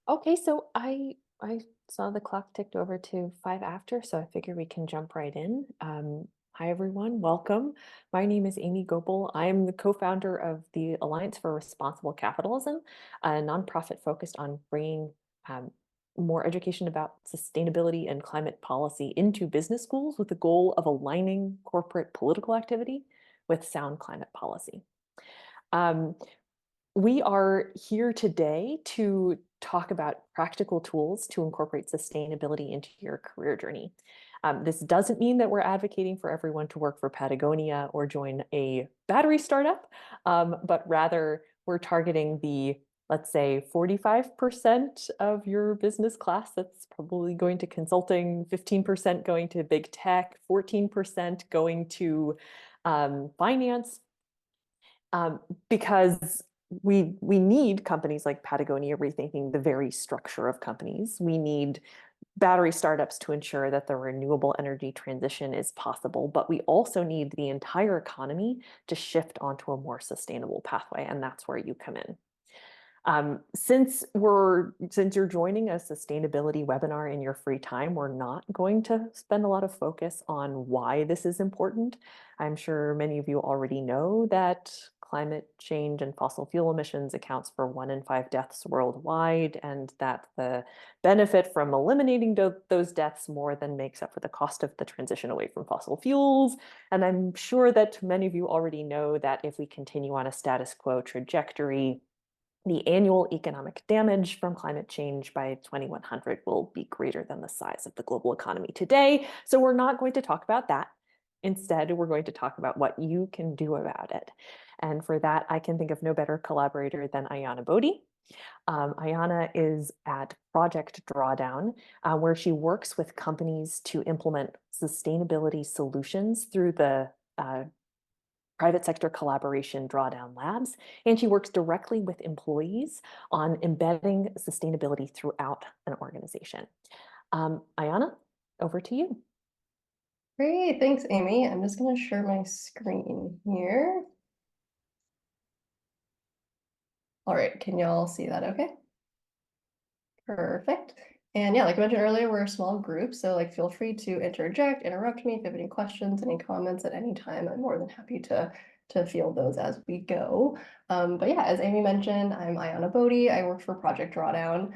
Okay, so I saw the clock ticked over to 5 after, so I figure we can jump right in. Hi everyone, welcome. My name is Amy Gobel. I'm the co-founder of the Alliance for Responsible Capitalism, a nonprofit focused on bringing um, more education about sustainability and climate policy into business schools with the goal of aligning corporate political activity with sound climate policy. Um, we are here today to talk about practical tools to incorporate sustainability into your career journey. This doesn't mean that we're advocating for everyone to work for Patagonia or join a battery startup, but rather we're targeting the, let's say, 45% of your business class that's probably going to consulting, 15% going to big tech, 14% going to finance, um, because we need companies like Patagonia rethinking the very structure of companies. We need battery startups to ensure that the renewable energy transition is possible, but we also need the entire economy to shift onto a more sustainable pathway, and that's where you come in. Since you're joining a sustainability webinar in your free time, we're not going to spend a lot of focus on why this is important. I'm sure many of you already know that climate change and fossil fuel emissions accounts for 1 in 5 deaths worldwide, and that the benefit from eliminating those deaths more than makes up for the cost of the transition away from fossil fuels. And I'm sure that many of you already know that if we continue on a status quo trajectory, the annual economic damage from climate change by 2100 will be greater than the size of the global economy today. So we're not going to talk about that. Instead, we're going to talk about what you can do about it. And for that, I can think of no better collaborator than Aiyana Bodi. Aiyana is at Project Drawdown, where she works with companies to implement sustainability solutions through the private sector collaboration drawdown labs, and she works directly with employees on embedding sustainability throughout an organization. Aiyana, over to you. Great, thanks, Amy. I'm just going to share my screen here. All right, can y'all see that okay? Perfect. And yeah, like I mentioned earlier, we're a small group, so like feel free to interrupt me if you have any questions, any comments at any time. I'm more than happy to field those as we go. But yeah, as Amy mentioned, I'm Aiyana Bodi. I work for Project Drawdown.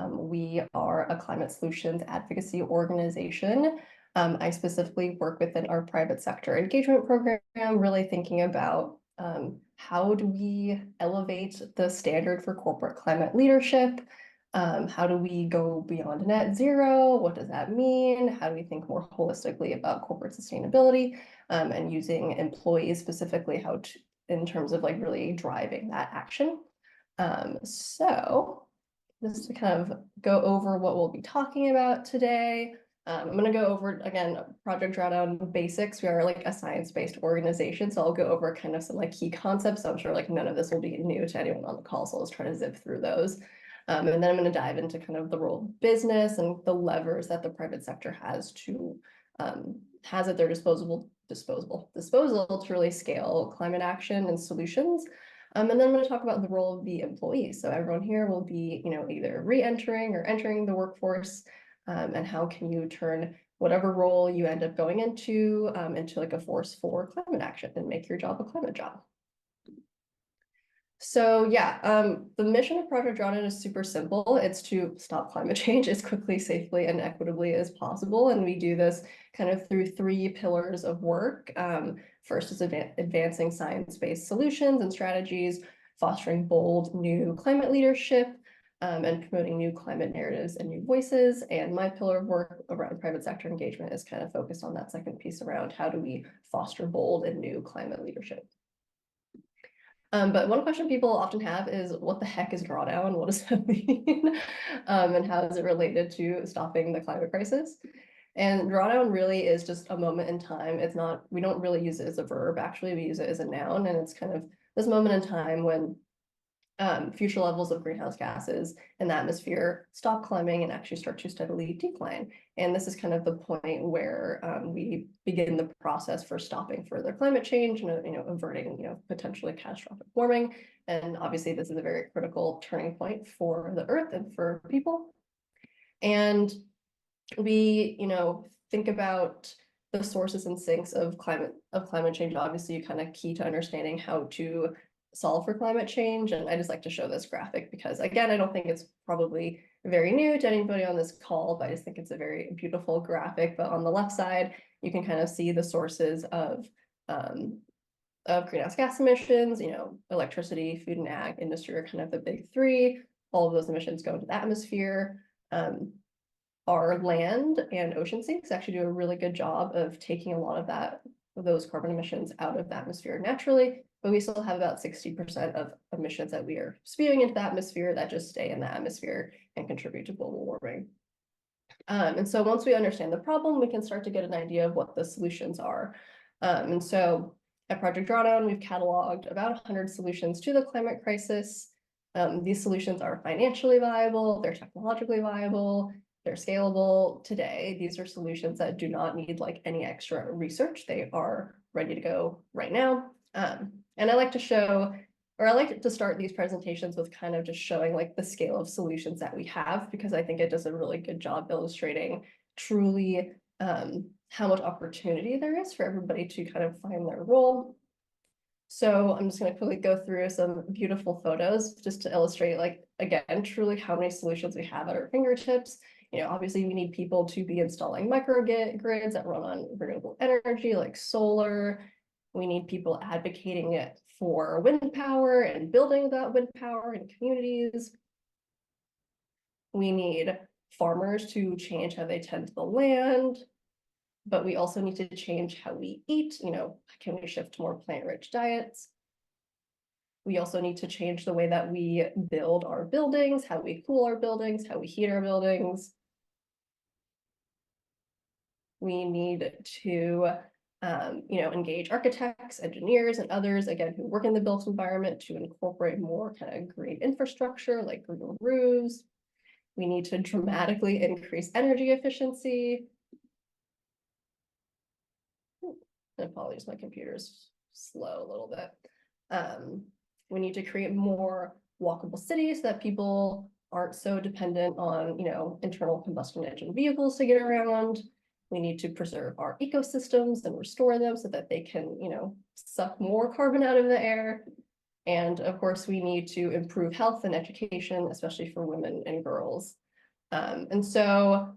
We are a climate solutions advocacy organization. I specifically work within our private sector engagement program, really thinking about how do we elevate the standard for corporate climate leadership? How do we go beyond net zero? What does that mean? How do we think more holistically about corporate sustainability, and using employees specifically in terms of like really driving that action? So just to kind of go over what we'll be talking about today. I'm going to go over, again, Project Drawdown basics. We are like a science-based organization, so I'll go over kind of some like key concepts. So I'm sure like none of this will be new to anyone on the call, so I'll just try to zip through those. And then I'm going to dive into kind of the role of business and the levers that the private sector has at their disposal to really scale climate action and solutions. And then I'm going to talk about the role of the employee. So everyone here will be, either re-entering or entering the workforce, and how can you turn whatever role you end up going into like a force for climate action and make your job a climate job. So yeah, the mission of Project Drawdown is super simple. It's to stop climate change as quickly, safely, and equitably as possible. And we do this kind of through 3 pillars of work. First is advancing science-based solutions and strategies, fostering bold new climate leadership, and promoting new climate narratives and new voices. And my pillar of work around private sector engagement is kind of focused on that second piece around how do we foster bold and new climate leadership. But one question people often have is, what the heck is drawdown? What does that mean? And how is it related to stopping the climate crisis? And drawdown really is just a moment in time. We don't really use it as a verb. Actually, we use it as a noun. And it's kind of this moment in time when future levels of greenhouse gases in the atmosphere stop climbing and actually start to steadily decline. And this is kind of the point where we begin the process for stopping further climate change and averting potentially catastrophic warming. And obviously, this is a very critical turning point for the Earth and for people. And we think about the sources and sinks of climate change. Obviously, kind of key to understanding how to solve for climate change. And I just like to show this graphic because, again, I don't think it's probably very new to anybody on this call, but I just think it's a very beautiful graphic. But on the left side, you can kind of see the sources of greenhouse gas emissions. Electricity, food and ag industry are kind of the big three. All of those emissions go into the atmosphere. Our land and ocean sinks actually do a really good job of taking a lot of those carbon emissions out of the atmosphere naturally, but we still have about 60% of emissions that we are spewing into the atmosphere that just stay in the atmosphere and contribute to global warming. And so once we understand the problem, we can start to get an idea of what the solutions are. And so at Project Drawdown, we've cataloged about 100 solutions to the climate crisis. These solutions are financially viable, they're technologically viable, they're scalable today. These are solutions that do not need any extra research. They are ready to go right now. And I like to show, or I like to start these presentations with kind of just showing the scale of solutions that we have, because I think it does a really good job illustrating truly how much opportunity there is for everybody to kind of find their role. So I'm just going to quickly go through some beautiful photos just to illustrate, again, truly how many solutions we have at our fingertips. Obviously we need people to be installing microgrids that run on renewable energy like solar. We need people advocating it for wind power and building that wind power in communities. We need farmers to change how they tend to the land, but we also need to change how we eat. Can we shift to more plant-rich diets? We also need to change the way that we build our buildings, how we cool our buildings, how we heat our buildings. We need to engage architects, engineers, and others, again, who work in the built environment to incorporate more kind of green infrastructure like green roofs. We need to dramatically increase energy efficiency. Apologies, my computer's slow a little bit. We need to create more walkable cities so that people aren't so dependent on, internal combustion engine vehicles to get around. We need to preserve our ecosystems and restore them so that they can, suck more carbon out of the air. And of course, we need to improve health and education, especially for women and girls. And so,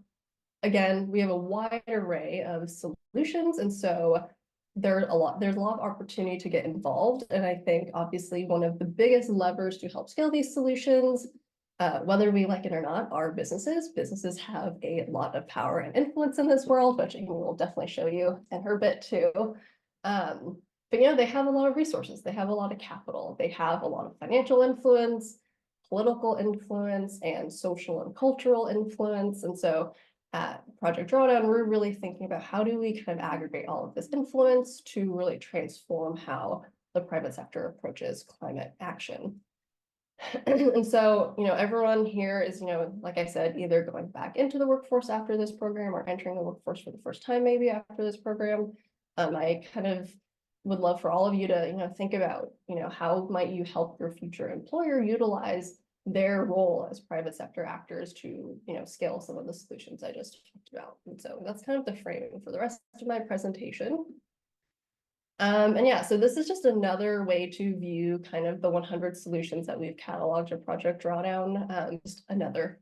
again, we have a wide array of solutions. And so there's a lot of opportunity to get involved. And I think obviously one of the biggest levers to help scale these solutions, whether we like it or not, are businesses. Businesses have a lot of power and influence in this world, which Amy will definitely show you in her bit too. But they have a lot of resources. They have a lot of capital. They have a lot of financial influence, political influence, and social and cultural influence. And so at Project Drawdown, we're really thinking about how do we kind of aggregate all of this influence to really transform how the private sector approaches climate action. And so, everyone here is, like I said, either going back into the workforce after this program or entering the workforce for the first time, maybe after this program. I kind of would love for all of you to, think about, how might you help your future employer utilize their role as private sector actors to, scale some of the solutions I just talked about. And so that's kind of the framing for the rest of my presentation. And yeah, so this is just another way to view kind of the 100 solutions that we've cataloged at Project Drawdown. Just another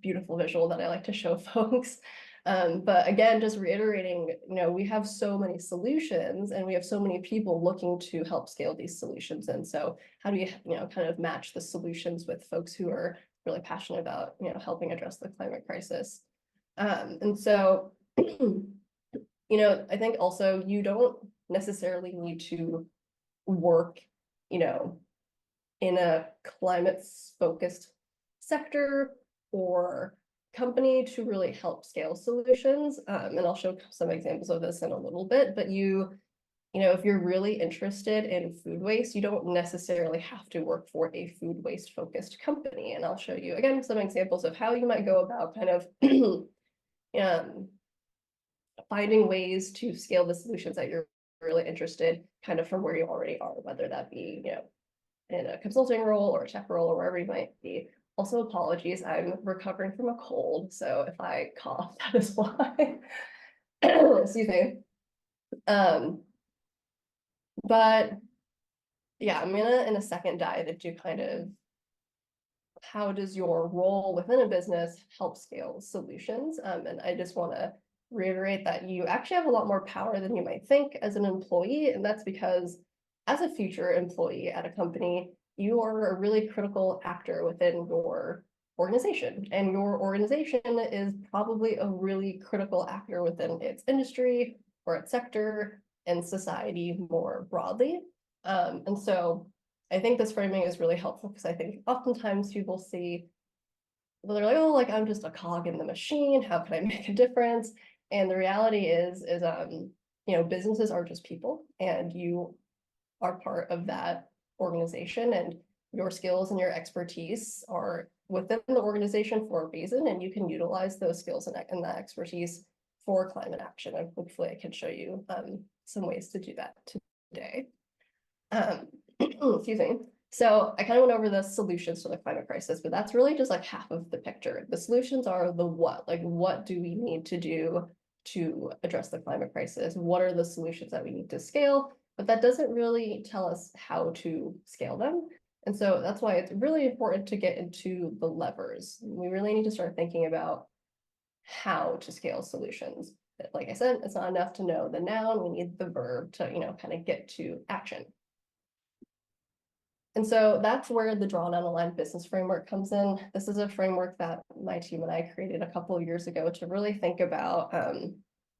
beautiful visual that I like to show folks. But again, just reiterating, we have so many solutions and we have so many people looking to help scale these solutions. And so how do you, kind of match the solutions with folks who are really passionate about, helping address the climate crisis? And so, I think also you don't necessarily need to work, in a climate-focused sector or company to really help scale solutions. And I'll show some examples of this in a little bit, but you if you're really interested in food waste, you don't necessarily have to work for a food waste focused company. And I'll show you again some examples of how you might go about kind of finding ways to scale the solutions that you're really interested kind of from where you already are, whether that be, in a consulting role or a tech role or wherever you might be. Also, apologies, I'm recovering from a cold, so if I cough, that is why. Excuse me. But yeah, I'm gonna in a second dive into kind of how does your role within a business help scale solutions? And I just want to reiterate that you actually have a lot more power than you might think as an employee. And that's because as a future employee at a company, you are a really critical actor within your organization. And your organization is probably a really critical actor within its industry or its sector and society more broadly. And so I think this framing is really helpful because I think oftentimes people see, well, they're like, oh, like I'm just a cog in the machine. How can I make a difference? And the reality is businesses are just people, and you are part of that organization, and your skills and your expertise are within the organization for a reason, and you can utilize those skills and that expertise for climate action. And hopefully, I can show you some ways to do that today. Excuse me. So I kind of went over the solutions to the climate crisis, but that's really just like half of the picture. The solutions are the what, like what do we need to do to address the climate crisis? What are the solutions that we need to scale? But that doesn't really tell us how to scale them. And so that's why it's really important to get into the levers. We really need to start thinking about how to scale solutions. But like I said, it's not enough to know the noun, we need the verb to, kind of get to action. And so that's where the Drawdown Aligned Business Framework comes in. This is a framework that my team and I created a couple of years ago to really think about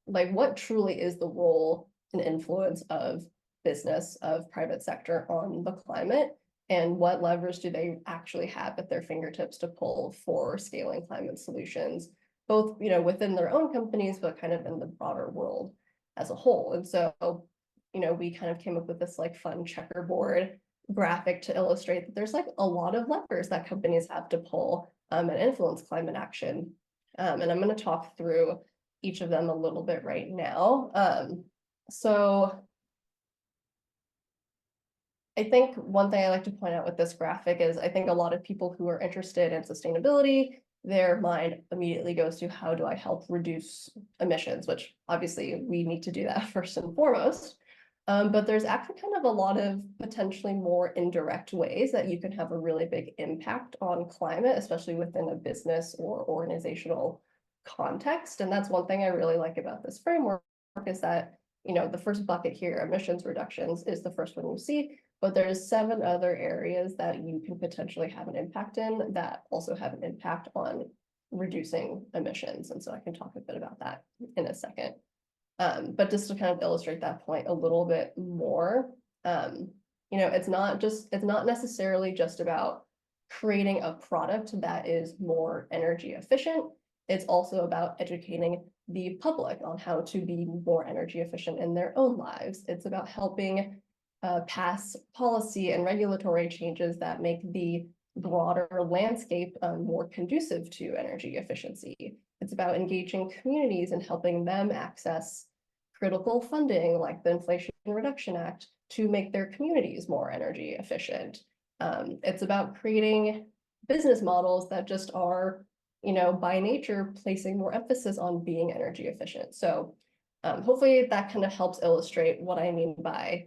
like what truly is the role and influence of business, of private sector on the climate, and what levers do they actually have at their fingertips to pull for scaling climate solutions, both within their own companies, but kind of in the broader world as a whole. And so, we kind of came up with this like fun checkerboard graphic to illustrate that there's like a lot of levers that companies have to pull and influence climate action. And I'm going to talk through each of them a little bit right now. So I think one thing I like to point out with this graphic is I think a lot of people who are interested in sustainability, their mind immediately goes to how do I help reduce emissions, which obviously we need to do that first and foremost. But there's actually kind of a lot of potentially more indirect ways that you can have a really big impact on climate, especially within a business or organizational context. And that's one thing I really like about this framework is that, the first bucket here, emissions reductions, is the first one you see, but there's 7 other areas that you can potentially have an impact in that also have an impact on reducing emissions. And so I can talk a bit about that in a second. But just to kind of illustrate that point a little bit more, it's not necessarily just about creating a product that is more energy efficient. It's also about educating the public on how to be more energy efficient in their own lives. It's about helping pass policy and regulatory changes that make the broader landscape more conducive to energy efficiency. It's about engaging communities and helping them access critical funding like the Inflation Reduction Act to make their communities more energy efficient. It's about creating business models that just are, by nature, placing more emphasis on being energy efficient. So hopefully that kind of helps illustrate what I mean by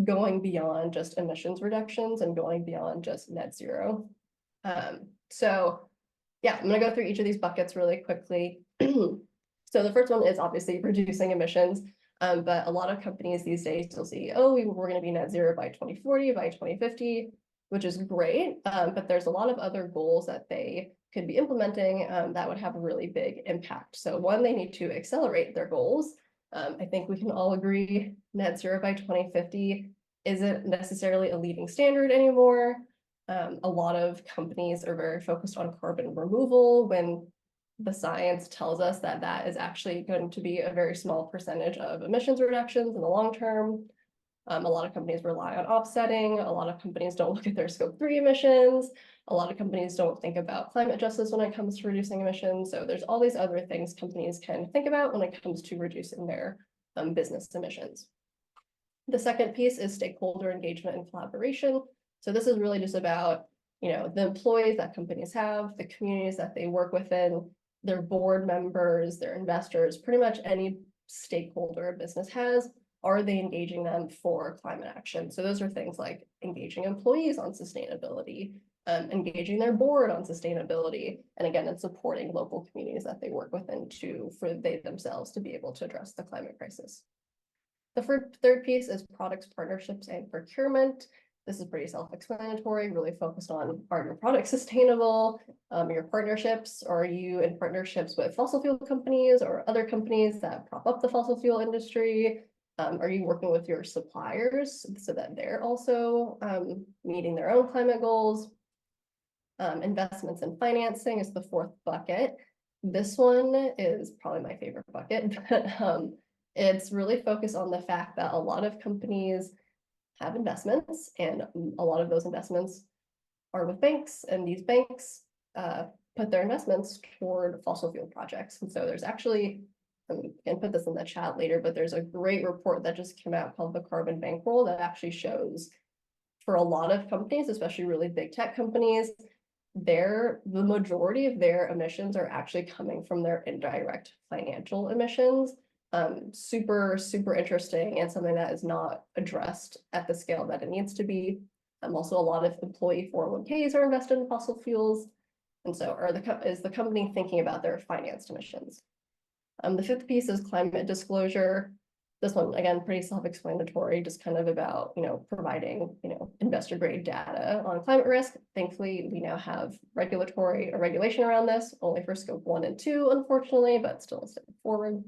going beyond just emissions reductions and going beyond just net zero. So yeah, I'm going to go through each of these buckets really quickly. So the first one is obviously reducing emissions, but a lot of companies these days you'll see, oh, we're going to be net zero by 2040, by 2050, which is great, but there's a lot of other goals that they could be implementing that would have a really big impact. So one, they need to accelerate their goals. I think we can all agree net zero by 2050 isn't necessarily a leading standard anymore. A lot of companies are very focused on carbon removal when the science tells us that that is actually going to be a very small percentage of emissions reductions in the long term. A lot of companies rely on offsetting. A lot of companies don't look at their scope 3 emissions. A lot of companies don't think about climate justice when it comes to reducing emissions. So there's all these other things companies can think about when it comes to reducing their business emissions. The second piece is stakeholder engagement and collaboration. So this is really just about, the employees that companies have, the communities that they work within, their board members, their investors, pretty much any stakeholder a business has. Are they engaging them for climate action? So those are things like engaging employees on sustainability, engaging their board on sustainability, and again, it's supporting local communities that they work within for they themselves to be able to address the climate crisis. The third piece is products, partnerships, and procurement. This is pretty self-explanatory, really focused on, are your products sustainable? Your partnerships, are you in partnerships with fossil fuel companies or other companies that prop up the fossil fuel industry? Are you working with your suppliers so that they're also meeting their own climate goals? Investments and financing is the fourth bucket. This one is probably my favorite bucket, but it's really focused on the fact that a lot of companies have investments, and a lot of those investments are with banks, and these banks put their investments toward fossil fuel projects. And so there's actually, I can put this in the chat later, but there's a great report that just came out called the Carbon Bankroll that actually shows for a lot of companies, especially really big tech companies, the majority of their emissions are actually coming from their indirect financial emissions. Super, super interesting, and something that is not addressed at the scale that it needs to be. Also, a lot of employee 401ks are invested in fossil fuels. And so is the company thinking about their financed emissions? The fifth piece is climate disclosure. This one, again, pretty self-explanatory, just kind of about, providing, investor grade data on climate risk. Thankfully, we now have regulation around this, only for scope 1 and 2, unfortunately, but still a step forward.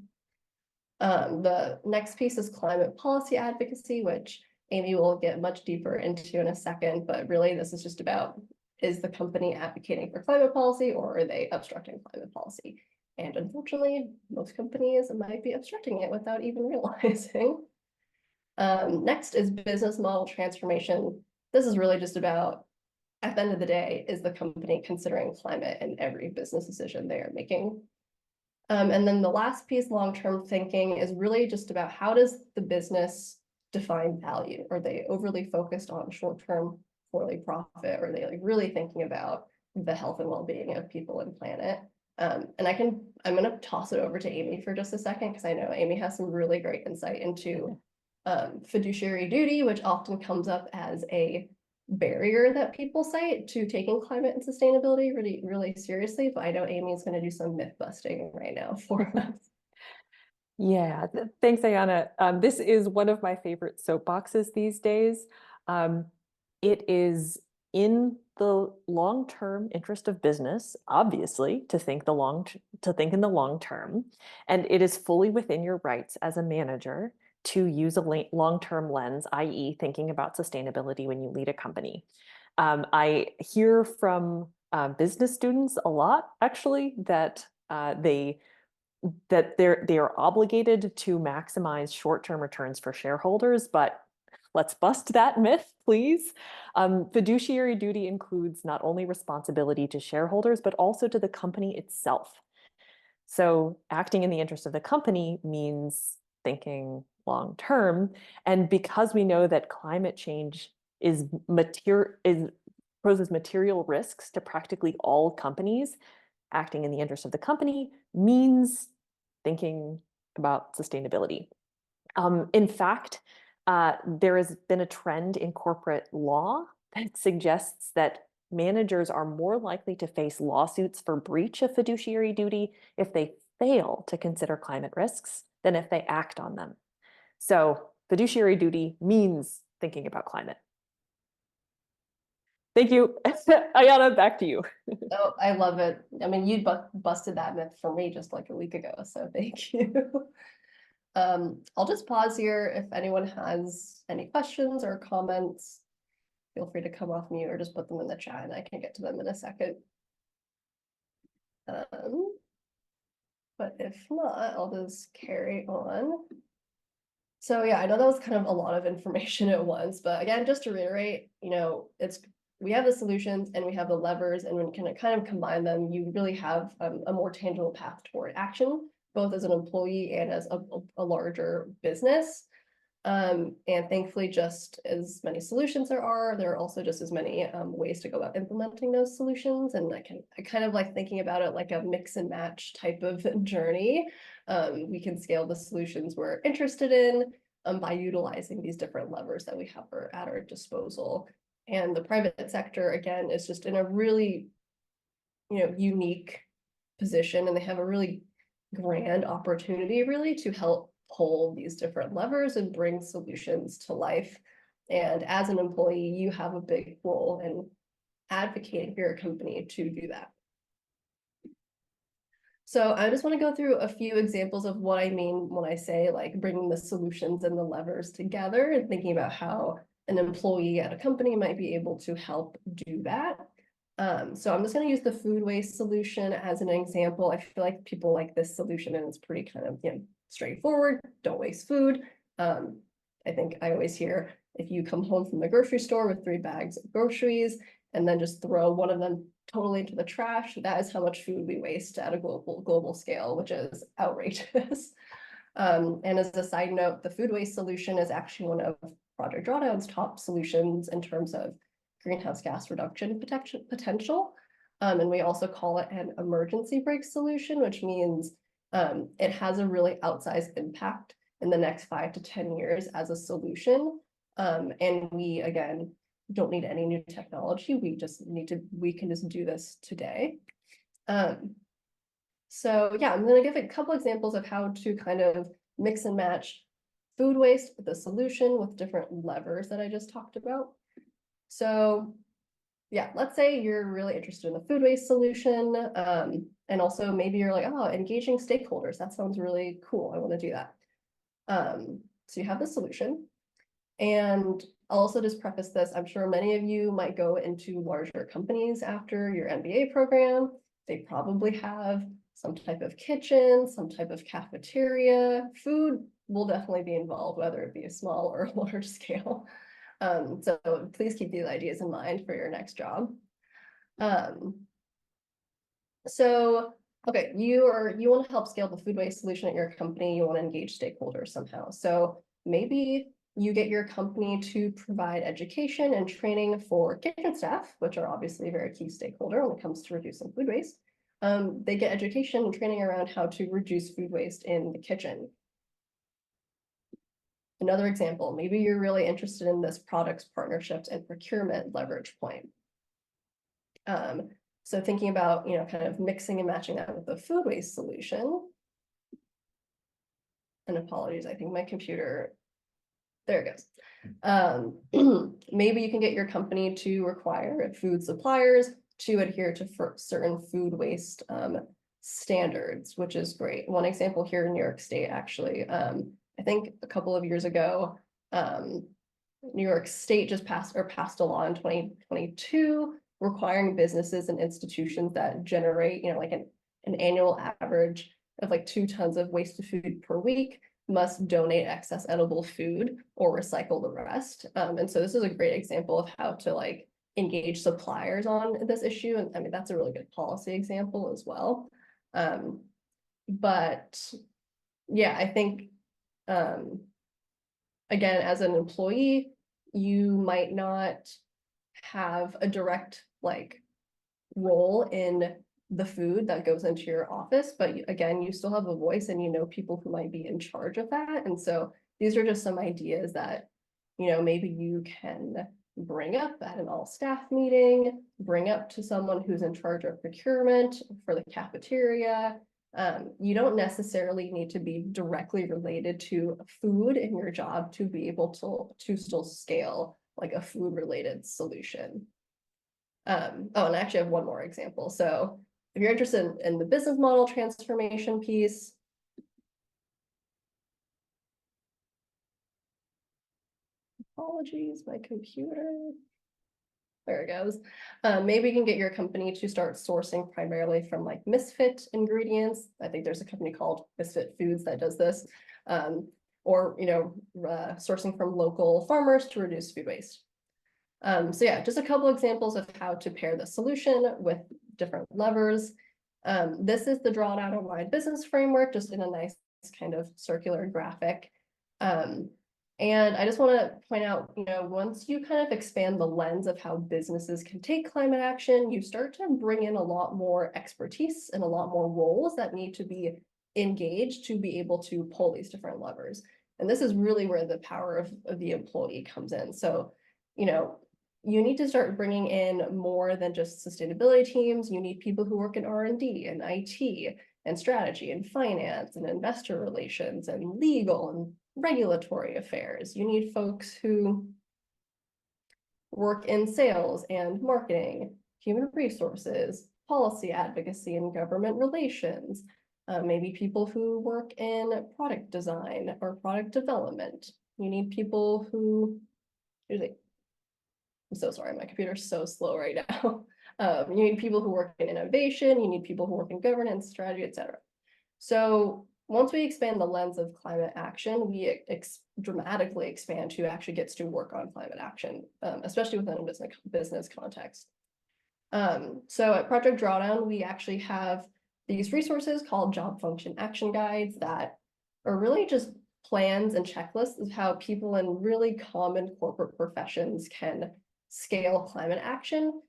The next piece is climate policy advocacy, which Amy will get much deeper into in a second, but really this is just about, is the company advocating for climate policy or are they obstructing climate policy? And unfortunately, most companies might be obstructing it without even realizing. Next is business model transformation. This is really just about, at the end of the day, is the company considering climate in every business decision they are making? And then the last piece, long-term thinking, is really just about how does the business define value? Are they overly focused on short-term quarterly profit? Or are they really thinking about the health and well-being of people and planet? And I'm going to toss it over to Amy for just a second, because I know Amy has some really great insight into fiduciary duty, which often comes up as a barrier that people cite to taking climate and sustainability really, really seriously. But I know Amy's going to do some myth busting right now for us. Yeah, thanks, Aiyana. This is one of my favorite soapboxes these days. It is in the long-term interest of business, obviously, to think in the long term, and it is fully within your rights as a manager to use a long-term lens, i.e., thinking about sustainability when you lead a company. I hear from business students a lot, actually, that they are obligated to maximize short-term returns for shareholders, but let's bust that myth, please. Fiduciary duty includes not only responsibility to shareholders, but also to the company itself. So acting in the interest of the company means thinking long-term. And because we know that climate change poses material risks to practically all companies, acting in the interest of the company means thinking about sustainability. In fact, there has been a trend in corporate law that suggests that managers are more likely to face lawsuits for breach of fiduciary duty if they fail to consider climate risks than if they act on them. So fiduciary duty means thinking about climate. Thank you. Aiyana, back to you. Oh, I love it. I mean, you busted that myth for me just like a week ago, so thank you. I'll just pause here. If anyone has any questions or comments, feel free to come off mute or just put them in the chat and I can get to them in a second. but if not, I'll just carry on. So yeah, I know that was kind of a lot of information at once, but again, just to reiterate, we have the solutions and we have the levers, and when you can kind of combine them, you really have a more tangible path toward action, both as an employee and as a larger business. And thankfully, just as many solutions there are also just as many ways to go about implementing those solutions. And I kind of like thinking about it like a mix and match type of journey. We can scale the solutions we're interested in by utilizing these different levers that we have at our disposal. And the private sector, again, is just in a really, unique position, and they have a really grand opportunity really to help pull these different levers and bring solutions to life. And as an employee, you have a big role in advocating for your company to do that. So I just want to go through a few examples of what I mean when I say like bringing the solutions and the levers together, and thinking about how an employee at a company might be able to help do that. So I'm just going to use the food waste solution as an example. I feel like people like this solution, and it's pretty kind of straightforward. Don't waste food. I think I always hear, if you come home from the grocery store with 3 bags of groceries and then just throw one of them totally into the trash, that is how much food we waste at a global scale, which is outrageous. And as a side note, the food waste solution is actually one of Project Drawdown's top solutions in terms of greenhouse gas reduction potential. And we also call it an emergency brake solution, which means it has a really outsized impact in the next 5 to 10 years as a solution. And we, again, don't need any new technology. We can just do this today. So yeah, I'm going to give a couple examples of how to kind of mix and match food waste with the solution with different levers that I just talked about. So yeah, let's say you're really interested in the food waste solution. And also maybe you're like, oh, engaging stakeholders. That sounds really cool. I want to do that. So you have the solution. And I'll also just preface this. I'm sure many of you might go into larger companies after your MBA program. They probably have some type of kitchen, some type of cafeteria. Food will definitely be involved, whether it be a small or a large scale. So please keep these ideas in mind for your next job. Okay, you want to help scale the food waste solution at your company. You want to engage stakeholders somehow. So maybe you get your company to provide education and training for kitchen staff, which are obviously a very key stakeholder when it comes to reducing food waste. They get education and training around how to reduce food waste in the kitchen. Another example, maybe you're really interested in this products, partnerships, and procurement leverage point. So thinking about, kind of mixing and matching that with the food waste solution. And apologies, I think my computer, there it goes. Maybe you can get your company to require food suppliers to adhere to certain food waste standards, which is great. One example here in New York State, actually, I think a couple of years ago, New York State just passed a law in 2022 requiring businesses and institutions that generate, like an annual average of like 2 tons of wasted food per week must donate excess edible food or recycle the rest. And so this is a great example of how to like engage suppliers on this issue. And I mean, that's a really good policy example as well. But yeah, I think, again, as an employee, you might not have a direct like role in the food that goes into your office, but again, you still have a voice and people who might be in charge of that. And so these are just some ideas that, maybe you can bring up at an all staff meeting, bring up to someone who's in charge of procurement for the cafeteria. You don't necessarily need to be directly related to food in your job to be able to still scale like a food related solution. Oh, and I actually have one more example. So if you're interested in the business model transformation piece, apologies, my computer. There it goes. Maybe you can get your company to start sourcing primarily from like misfit ingredients. I think there's a company called Misfit Foods that does this. Or, sourcing from local farmers to reduce food waste. So yeah, just a couple examples of how to pair the solution with different levers. This is the Drawdown Online Business Framework, just in a nice kind of circular graphic. And I just want to point out, once you kind of expand the lens of how businesses can take climate action, you start to bring in a lot more expertise and a lot more roles that need to be engaged to be able to pull these different levers. And this is really where the power of the employee comes in. So, you need to start bringing in more than just sustainability teams. You need people who work in R&D and IT and strategy and finance and investor relations and legal and regulatory affairs. You need folks who work in sales and marketing, human resources, policy advocacy, and government relations. Maybe people who work in product design or product development. You need people who, I'm so sorry, my computer's so slow right now. You need people who work in innovation, you need people who work in governance, strategy, etc. So once we expand the lens of climate action, we dramatically expand who actually gets to work on climate action, especially within a business context. So at Project Drawdown, we actually have these resources called job function action guides that are really just plans and checklists of how people in really common corporate professions can scale climate action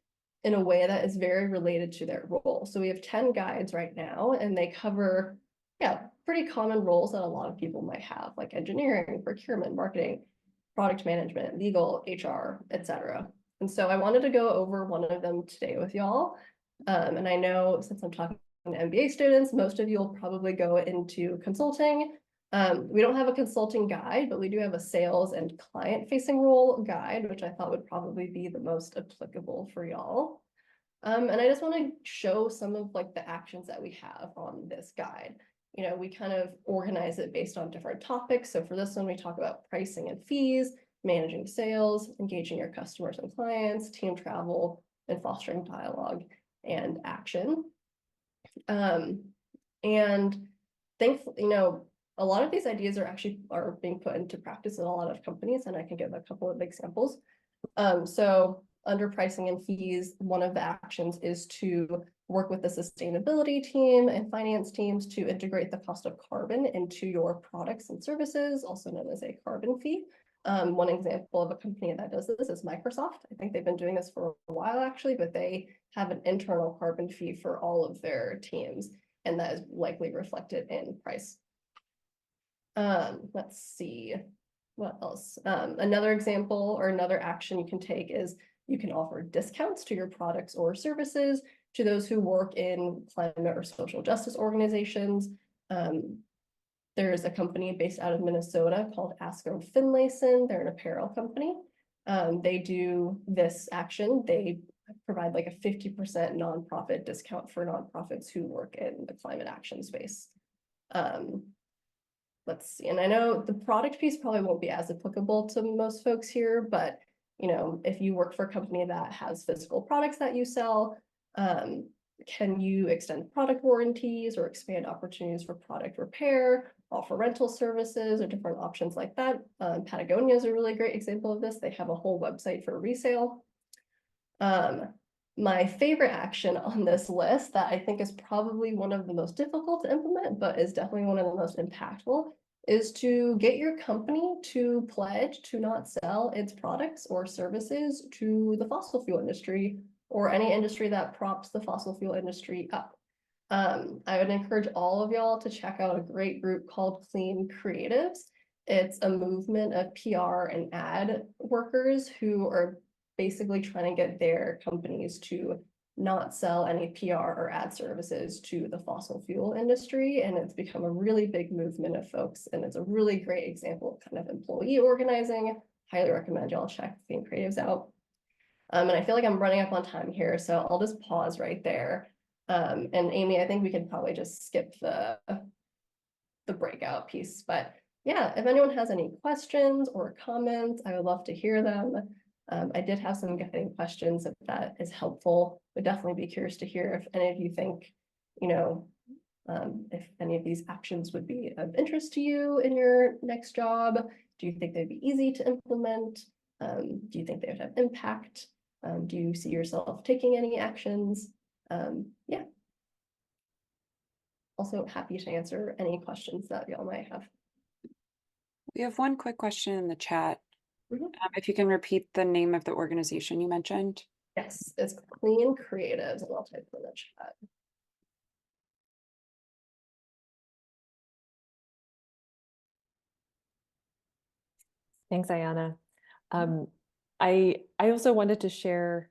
in a way that is very related to their role. So we have 10 guides right now, and they cover, pretty common roles that a lot of people might have, like engineering, procurement, marketing, product management, legal, HR, etc. And so I wanted to go over one of them today with y'all. And I know since I'm talking to MBA students, most of you will probably go into consulting. We don't have a consulting guide, but we do have a sales and client-facing role guide, which I thought would probably be the most applicable for y'all. And I just want to show some of like the actions that we have on this guide. We kind of organize it based on different topics. So for this one, we talk about pricing and fees, managing sales, engaging your customers and clients, team travel, and fostering dialogue and action. And thankfully, a lot of these ideas are being put into practice in a lot of companies, and I can give a couple of examples. So under pricing and fees, one of the actions is to work with the sustainability team and finance teams to integrate the cost of carbon into your products and services, also known as a carbon fee. One example of a company that does this is Microsoft. I think they've been doing this for a while actually, but they have an internal carbon fee for all of their teams, and that is likely reflected in price. Let's see, what else? Another example or another action you can take is you can offer discounts to your products or services to those who work in climate or social justice organizations. There's a company based out of Minnesota called Asko Finlayson. They're an apparel company. They do this action. They provide like a 50% nonprofit discount for nonprofits who work in the climate action space. Let's see, and I know the product piece probably won't be as applicable to most folks here, but if you work for a company that has physical products that you sell, can you extend product warranties or expand opportunities for product repair, offer rental services or different options like that? Patagonia is a really great example of this. They have a whole website for resale. My favorite action on this list that I think is probably one of the most difficult to implement, but is definitely one of the most impactful, is to get your company to pledge to not sell its products or services to the fossil fuel industry or any industry that props the fossil fuel industry up. I would encourage all of y'all to check out a great group called Clean Creatives. It's a movement of PR and ad workers who are basically trying to get their companies to not sell any PR or ad services to the fossil fuel industry. And it's become a really big movement of folks. And it's a really great example of kind of employee organizing. Highly recommend y'all check Clean Creatives out. And I feel like I'm running up on time here, so I'll just pause right there. And Amy, I think we could probably just skip the breakout piece. But yeah, if anyone has any questions or comments, I would love to hear them. I did have some guiding questions. If that is helpful, would definitely be curious to hear if any of you think, you know, if any of these actions would be of interest to you in your next job. Do you think they'd be easy to implement? Do you think they would have impact? Do you see yourself taking any actions? Yeah. Also happy to answer any questions that y'all might have. We have one quick question in the chat. Mhm. If you can repeat the name of the organization you mentioned. Yes, it's Clean Creatives, and I'll type in the chat. Thanks, Aiyana. I also wanted to share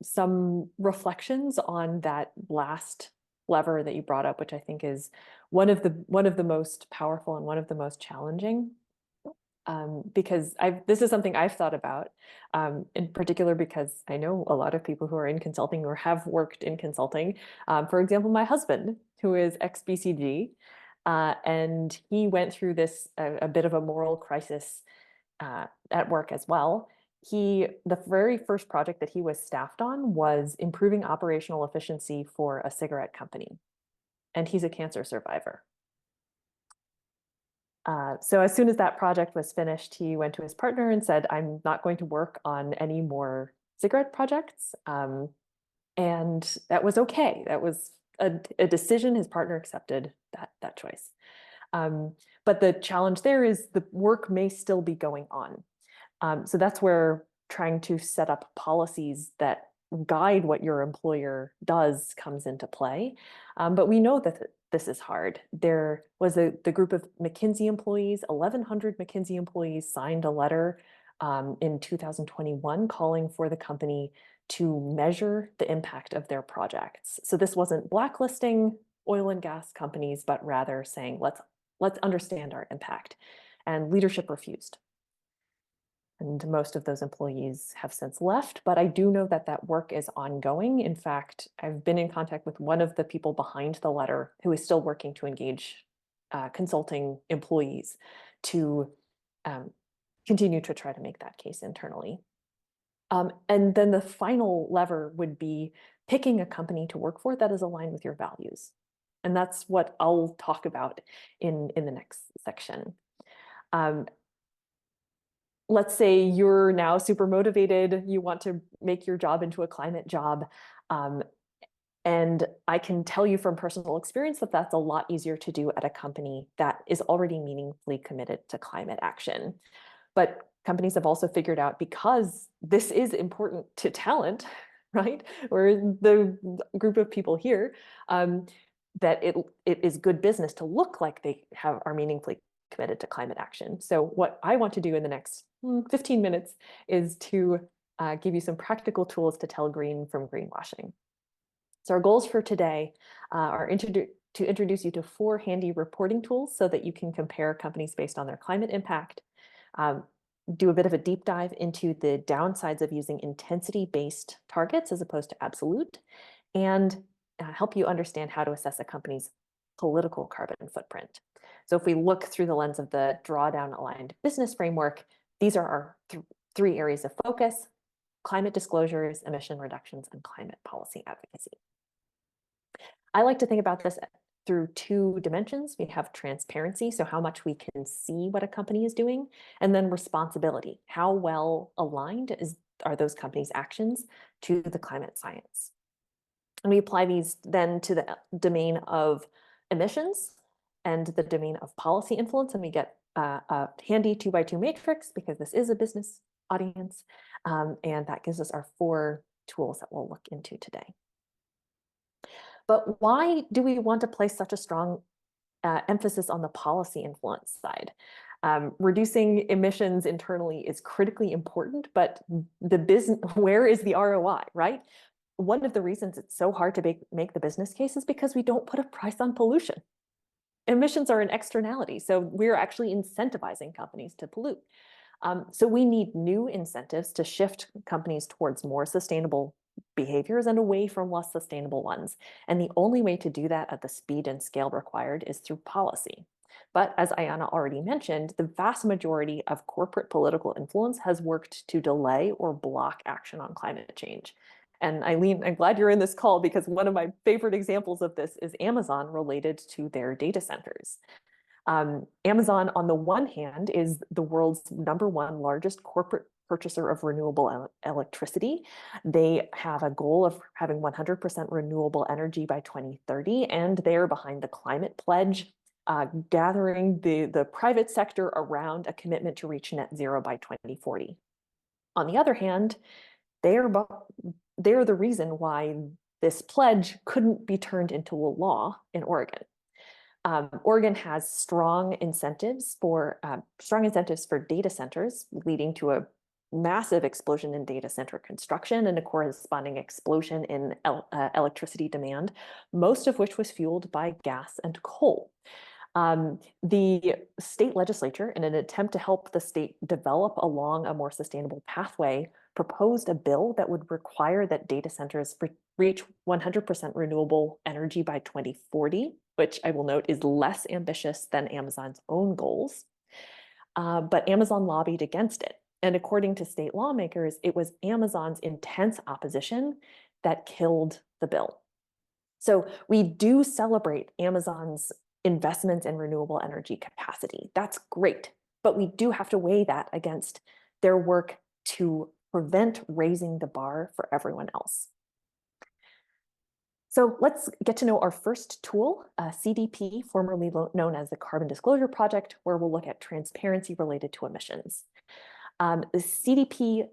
some reflections on that last lever that you brought up, which I think is one of the most powerful and one of the most challenging. Because this is something I've thought about, in particular because I know a lot of people who are in consulting or have worked in consulting. For example, my husband, who is ex-BCG, and he went through this a bit of a moral crisis at work as well. The very first project that he was staffed on was improving operational efficiency for a cigarette company, and he's a cancer survivor. So as soon as that project was finished, he went to his partner and said, I'm not going to work on any more cigarette projects. And that was okay. That was a decision. His partner accepted that choice. But the challenge there is the work may still be going on. So that's where trying to set up policies that guide what your employer does comes into play. But we know that this is hard. There was the group of McKinsey employees, 1,100 McKinsey employees signed a letter in 2021 calling for the company to measure the impact of their projects. So this wasn't blacklisting oil and gas companies, but rather saying, let's understand our impact. And leadership refused. And most of those employees have since left, but I do know that that work is ongoing. In fact, I've been in contact with one of the people behind the letter who is still working to engage consulting employees to continue to try to make that case internally. And then the final lever would be picking a company to work for that is aligned with your values. And that's what I'll talk about in the next section. Let's say you're now super motivated, you want to make your job into a climate job. And I can tell you from personal experience that that's a lot easier to do at a company that is already meaningfully committed to climate action. But companies have also figured out, because this is important to talent, right? Or the group of people here, that it is good business to look like they are meaningfully committed to climate action. So what I want to do in the next 15 minutes is to give you some practical tools to tell green from greenwashing. So our goals for today are to introduce you to 4 handy reporting tools so that you can compare companies based on their climate impact, do a bit of a deep dive into the downsides of using intensity-based targets as opposed to absolute, and help you understand how to assess a company's political carbon footprint. So if we look through the lens of the drawdown aligned business framework, these are our 3 areas of focus: climate disclosures, emission reductions, and climate policy advocacy. I like to think about this through 2 dimensions. We have transparency, so how much we can see what a company is doing, and then responsibility. How well aligned are those companies' actions to the climate science? And we apply these then to the domain of emissions and the domain of policy influence, and we get a handy 2x2 matrix because this is a business audience, and that gives us our 4 tools that we'll look into today. But why do we want to place such a strong emphasis on the policy influence side? Reducing emissions internally is critically important, but the business, where is the ROI, right? One of the reasons it's so hard to make the business case is because we don't put a price on pollution. Emissions are an externality, so we're actually incentivizing companies to pollute. So we need new incentives to shift companies towards more sustainable behaviors and away from less sustainable ones. And the only way to do that at the speed and scale required is through policy. But as Aiyana already mentioned, the vast majority of corporate political influence has worked to delay or block action on climate change. And Eileen, I'm glad you're in this call because one of my favorite examples of this is Amazon related to their data centers. Amazon, on the one hand, is the world's #1 largest corporate purchaser of renewable electricity. They have a goal of having 100% renewable energy by 2030, and they're behind the climate pledge, gathering the private sector around a commitment to reach net zero by 2040. On the other hand, they're the reason why this pledge couldn't be turned into a law in Oregon. Oregon has strong incentives for data centers, leading to a massive explosion in data center construction and a corresponding explosion in electricity demand, most of which was fueled by gas and coal. The state legislature, in an attempt to help the state develop along a more sustainable pathway, proposed a bill that would require that data centers reach 100% renewable energy by 2040, which I will note is less ambitious than Amazon's own goals. But Amazon lobbied against it. And according to state lawmakers, it was Amazon's intense opposition that killed the bill. So we do celebrate Amazon's investments in renewable energy capacity. That's great, but we do have to weigh that against their work to prevent raising the bar for everyone else. So let's get to know our first tool, CDP, formerly known as the Carbon Disclosure Project, where we'll look at transparency related to emissions. The CDP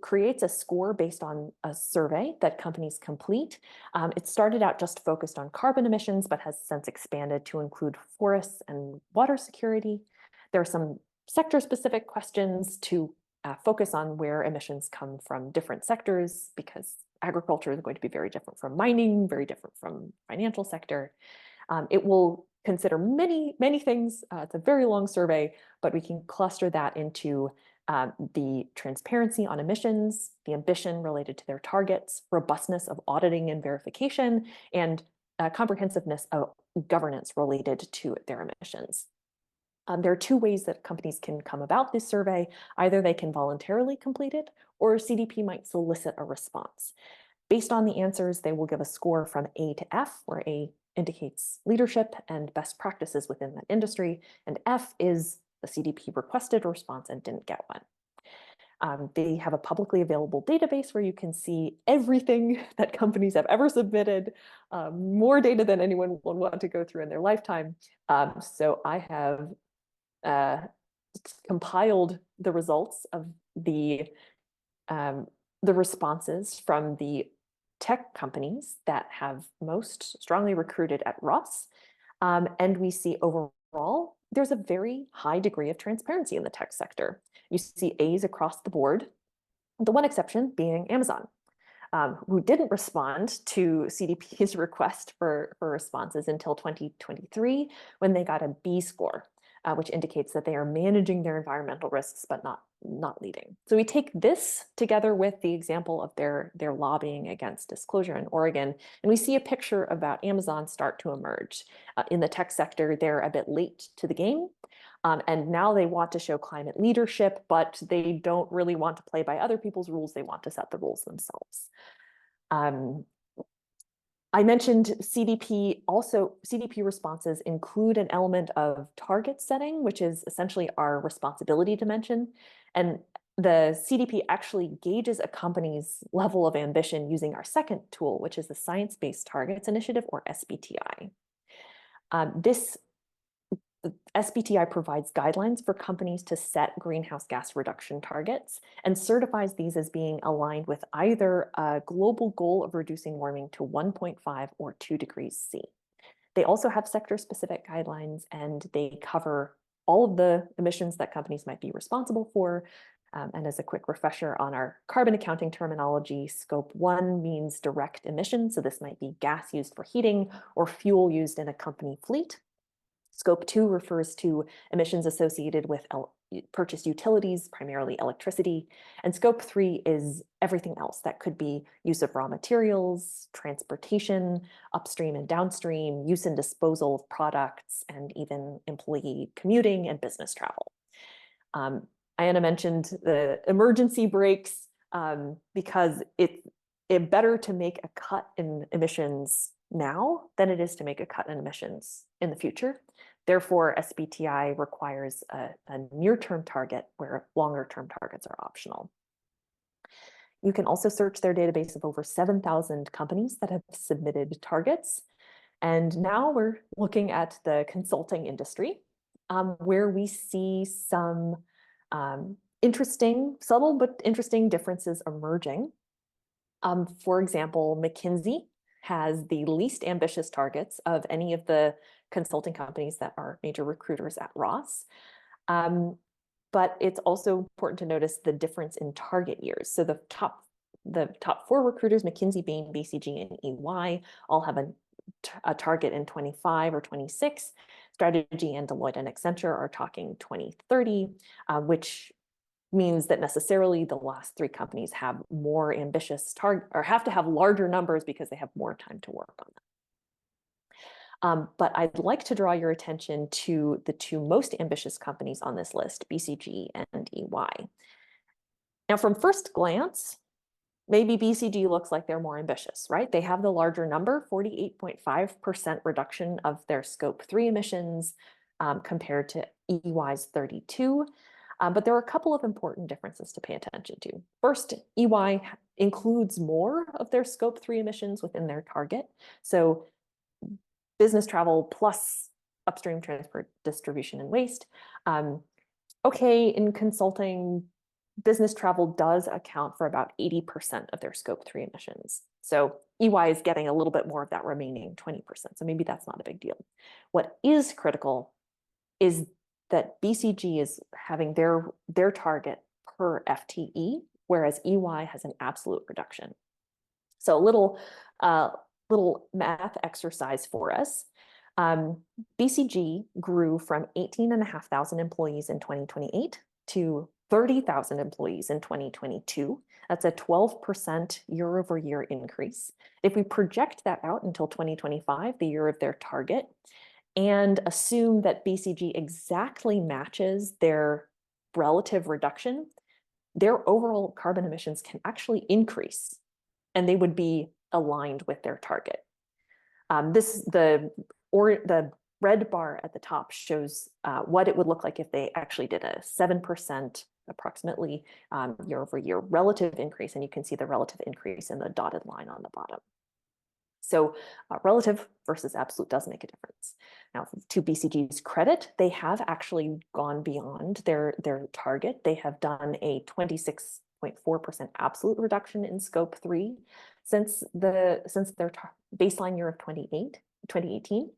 creates a score based on a survey that companies complete. It started out just focused on carbon emissions, but has since expanded to include forests and water security. There are some sector-specific questions to focus on where emissions come from different sectors, because agriculture is going to be very different from mining, very different from financial sector. It will consider many, many things. It's a very long survey, but we can cluster that into the transparency on emissions, the ambition related to their targets, robustness of auditing and verification, and comprehensiveness of governance related to their emissions. There are two ways that companies can come about this survey. Either they can voluntarily complete it, or CDP might solicit a response. Based on the answers, they will give a score from A to F, where A indicates leadership and best practices within that industry, and F is the CDP requested a response and didn't get one. They have a publicly available database where you can see everything that companies have ever submitted, more data than anyone will want to go through in their lifetime. So I have compiled the results of the responses from the tech companies that have most strongly recruited at Ross. And we see overall, there's a very high degree of transparency in the tech sector. You see A's across the board, the one exception being Amazon, who didn't respond to CDP's request for responses until 2023, when they got a B score, which indicates that they are managing their environmental risks, but not leading. So we take this together with the example of their lobbying against disclosure in Oregon, and we see a picture about Amazon start to emerge. In the tech sector, they're a bit late to the game, and now they want to show climate leadership, but they don't really want to play by other people's rules. They want to set the rules themselves. I mentioned CDP. Also, CDP responses include an element of target setting, which is essentially our responsibility dimension. And the CDP actually gauges a company's level of ambition using our second tool, which is the Science-Based Targets Initiative, or SBTI. This SBTI provides guidelines for companies to set greenhouse gas reduction targets and certifies these as being aligned with either a global goal of reducing warming to 1.5 or 2 degrees C. They also have sector-specific guidelines, and they cover all of the emissions that companies might be responsible for. And as a quick refresher on our carbon accounting terminology, Scope 1 means direct emissions. So this might be gas used for heating or fuel used in a company fleet. Scope 2 refers to emissions associated with purchase utilities, primarily electricity. And scope 3 is everything else. That could be use of raw materials, transportation, upstream and downstream, use and disposal of products, and even employee commuting and business travel. Aiyana mentioned the emergency brakes because it's better to make a cut in emissions now than it is to make a cut in emissions in the future. Therefore, SBTI requires a near-term target where longer-term targets are optional. You can also search their database of over 7,000 companies that have submitted targets. And now we're looking at the consulting industry, where we see some interesting, subtle but interesting differences emerging. For example, McKinsey has the least ambitious targets of any of the consulting companies that are major recruiters at Ross. But it's also important to notice the difference in target years. So the top 4 recruiters, McKinsey, Bain, BCG, and EY, all have a target in 25 or 26. Strategy and Deloitte and Accenture are talking 2030, which means that necessarily the last 3 companies have more ambitious target, or have to have larger numbers because they have more time to work on them. But I'd like to draw your attention to the 2 most ambitious companies on this list, BCG and EY. Now, from first glance, maybe BCG looks like they're more ambitious, right? They have the larger number, 48.5% reduction of their scope 3 emissions compared to EY's 32. But there are a couple of important differences to pay attention to. First, EY includes more of their scope 3 emissions within their target. So business travel plus upstream transport, distribution, and waste. Okay, in consulting, business travel does account for about 80% of their scope 3 emissions. So EY is getting a little bit more of that remaining 20%. So maybe that's not a big deal. What is critical is that BCG is having their target per FTE, whereas EY has an absolute reduction. So a little math exercise for us. BCG grew from 18,500 employees in 2028 to 30,000 employees in 2022. That's a 12% year-over-year increase. If we project that out until 2025, the year of their target, and assume that BCG exactly matches their relative reduction, their overall carbon emissions can actually increase, and they would be aligned with their target. The red bar at the top shows what it would look like if they actually did a 7% approximately year-over-year relative increase, and you can see the relative increase in the dotted line on the bottom. So relative versus absolute does make a difference. Now, to BCG's credit, they have actually gone beyond their target. They have done a 26.4% absolute reduction in scope 3 since their baseline year of 2018.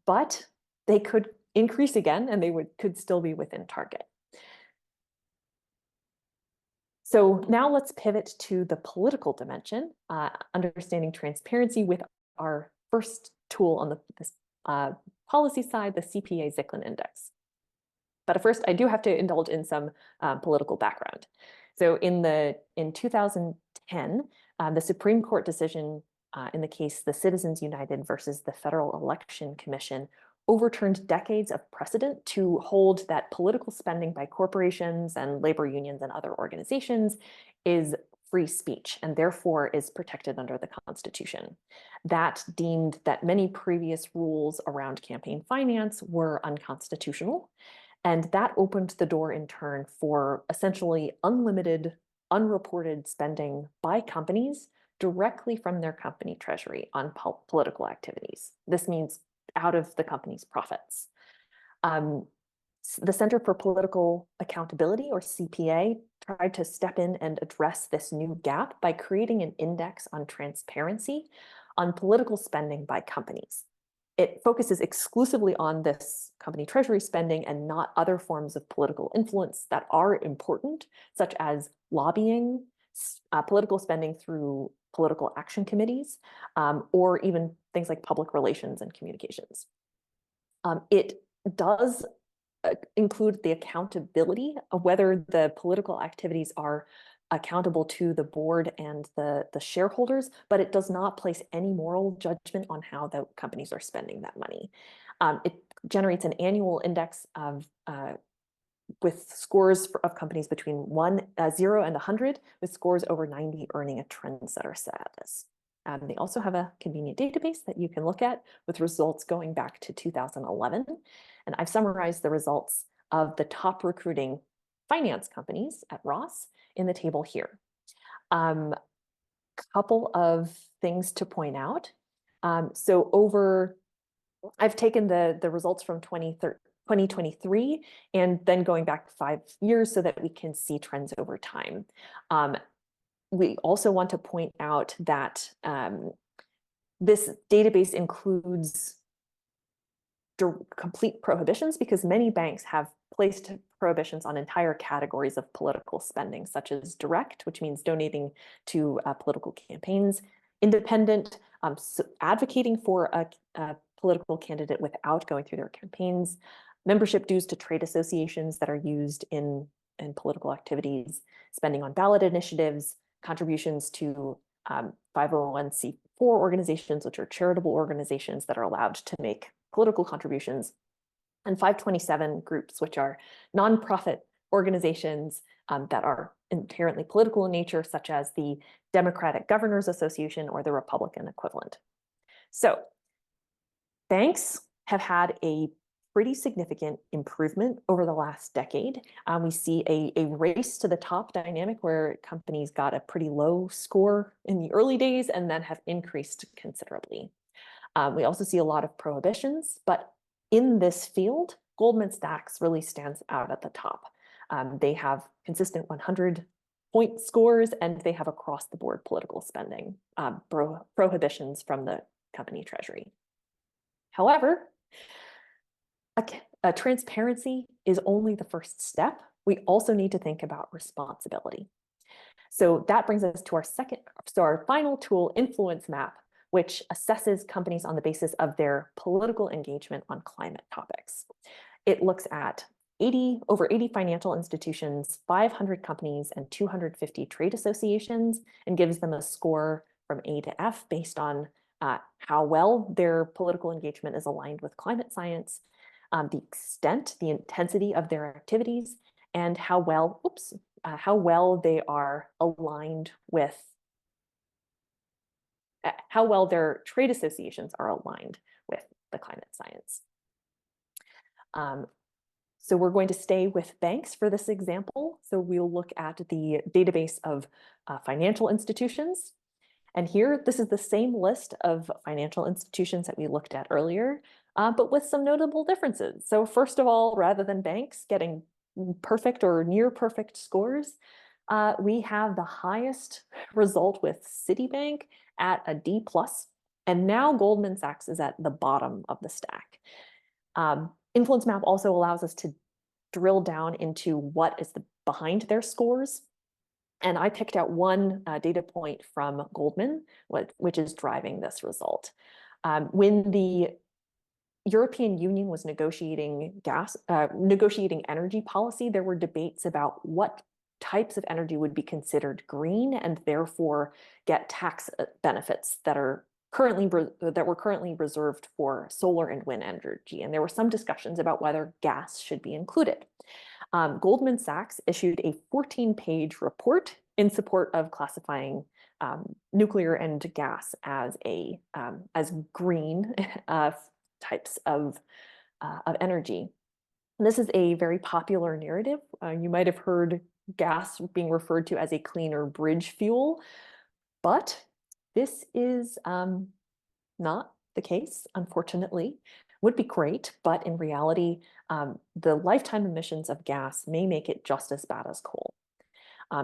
But they could increase again, and they could still be within target. So now let's pivot to the political dimension, understanding transparency with our first tool on this policy side, the CPA-Zicklin Index. But first, I do have to indulge in some political background. So in 2010, the Supreme Court decision in the case the Citizens United versus the Federal Election Commission overturned decades of precedent to hold that political spending by corporations and labor unions and other organizations is free speech and therefore is protected under the Constitution. That deemed that many previous rules around campaign finance were unconstitutional, and that opened the door in turn for essentially unlimited, unreported spending by companies directly from their company treasury on political activities. This means out of the company's profits. The Center for Political Accountability, or CPA, tried to step in and address this new gap by creating an index on transparency on political spending by companies. It focuses exclusively on this company treasury spending and not other forms of political influence that are important, such as lobbying, political spending through political action committees, or even things like public relations and communications. It does include the accountability of whether the political activities are accountable to the board and the shareholders, but it does not place any moral judgment on how the companies are spending that money. It generates an annual index of with scores of companies between 0 and 100, with scores over 90 earning a trendsetter status. They also have a convenient database that you can look at with results going back to 2011. And I've summarized the results of the top recruiting finance companies at Ross in the table here. Couple of things to point out. I've taken the results from 2023 and then going back 5 years so that we can see trends over time. We also want to point out that this database includes complete prohibitions because many banks have placed prohibitions on entire categories of political spending, such as direct, which means donating to political campaigns, independent, so advocating for a political candidate without going through their campaigns, membership dues to trade associations that are used in political activities, spending on ballot initiatives, contributions to 501c4 organizations, which are charitable organizations that are allowed to make political contributions, and 527 groups, which are nonprofit organizations that are inherently political in nature, such as the Democratic Governors Association or the Republican equivalent. So banks have had a pretty significant improvement over the last decade. We see a race to the top dynamic where companies got a pretty low score in the early days and then have increased considerably. We also see a lot of prohibitions, but in this field, Goldman Sachs really stands out at the top. They have consistent 100-point scores, and they have across-the-board political spending prohibitions from the company treasury. However, transparency is only the first step. We also need to think about responsibility. So that brings us to our final tool, Influence Map, which assesses companies on the basis of their political engagement on climate topics. It looks at over 80 financial institutions, 500 companies, and 250 trade associations, and gives them a score from A to F based on how well their political engagement is aligned with climate science, the extent, the intensity of their activities, and how well they are aligned with how well their trade associations are aligned with the climate science. So we're going to stay with banks for this example. So we'll look at the database of financial institutions. And here, this is the same list of financial institutions that we looked at earlier, but with some notable differences. So first of all, rather than banks getting perfect or near perfect scores, we have the highest result with Citibank at a D+, and now Goldman Sachs is at the bottom of the stack. Influence Map also allows us to drill down into what is behind their scores. And I picked out one data point from Goldman, which is driving this result. When the European Union was negotiating energy policy, there were debates about what types of energy would be considered green and therefore get tax benefits that were currently reserved for solar and wind energy. And there were some discussions about whether gas should be included. Goldman Sachs issued a 14-page report in support of classifying nuclear and gas as green types of energy. And this is a very popular narrative. You might have heard gas being referred to as a cleaner bridge fuel, but this is not the case, unfortunately. Would be great, but in reality, the lifetime emissions of gas may make it just as bad as coal.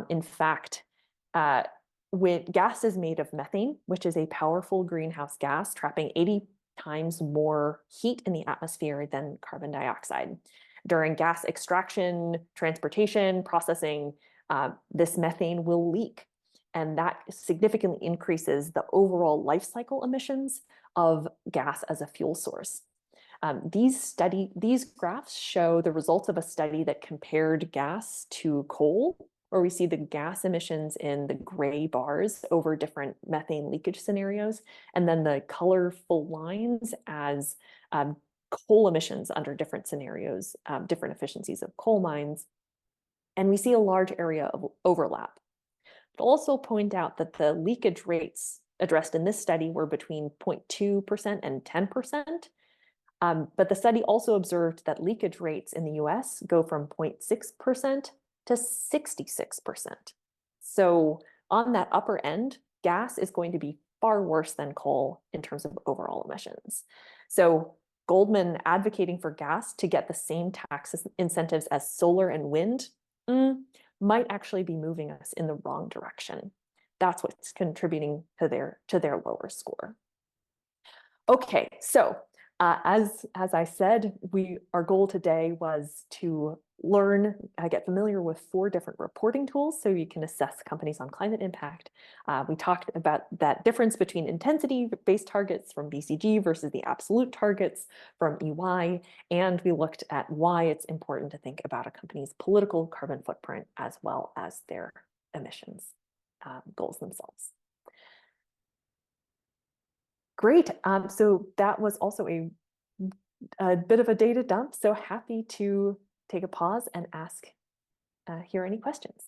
In fact, when gas is made of methane, which is a powerful greenhouse gas, trapping 80 times more heat in the atmosphere than carbon dioxide. During gas extraction, transportation, processing, this methane will leak, and that significantly increases the overall life cycle emissions of gas as a fuel source. These graphs show the results of a study that compared gas to coal, where we see the gas emissions in the gray bars over different methane leakage scenarios, and then the colorful lines as coal emissions under different scenarios, different efficiencies of coal mines. And we see a large area of overlap. I'll also point out that the leakage rates addressed in this study were between 0.2% and 10%. But the study also observed that leakage rates in the US go from 0.6% to 66%. So on that upper end, gas is going to be far worse than coal in terms of overall emissions. So Goldman advocating for gas to get the same tax incentives as solar and wind might actually be moving us in the wrong direction. That's what's contributing to their lower score. Okay, so as I said, our goal today was to learn, get familiar with 4 different reporting tools so you can assess companies on climate impact. We talked about that difference between intensity-based targets from BCG versus the absolute targets from EY, and we looked at why it's important to think about a company's political carbon footprint as well as their emissions goals themselves. Great. So that was also a bit of a data dump. So happy to take a pause and hear any questions.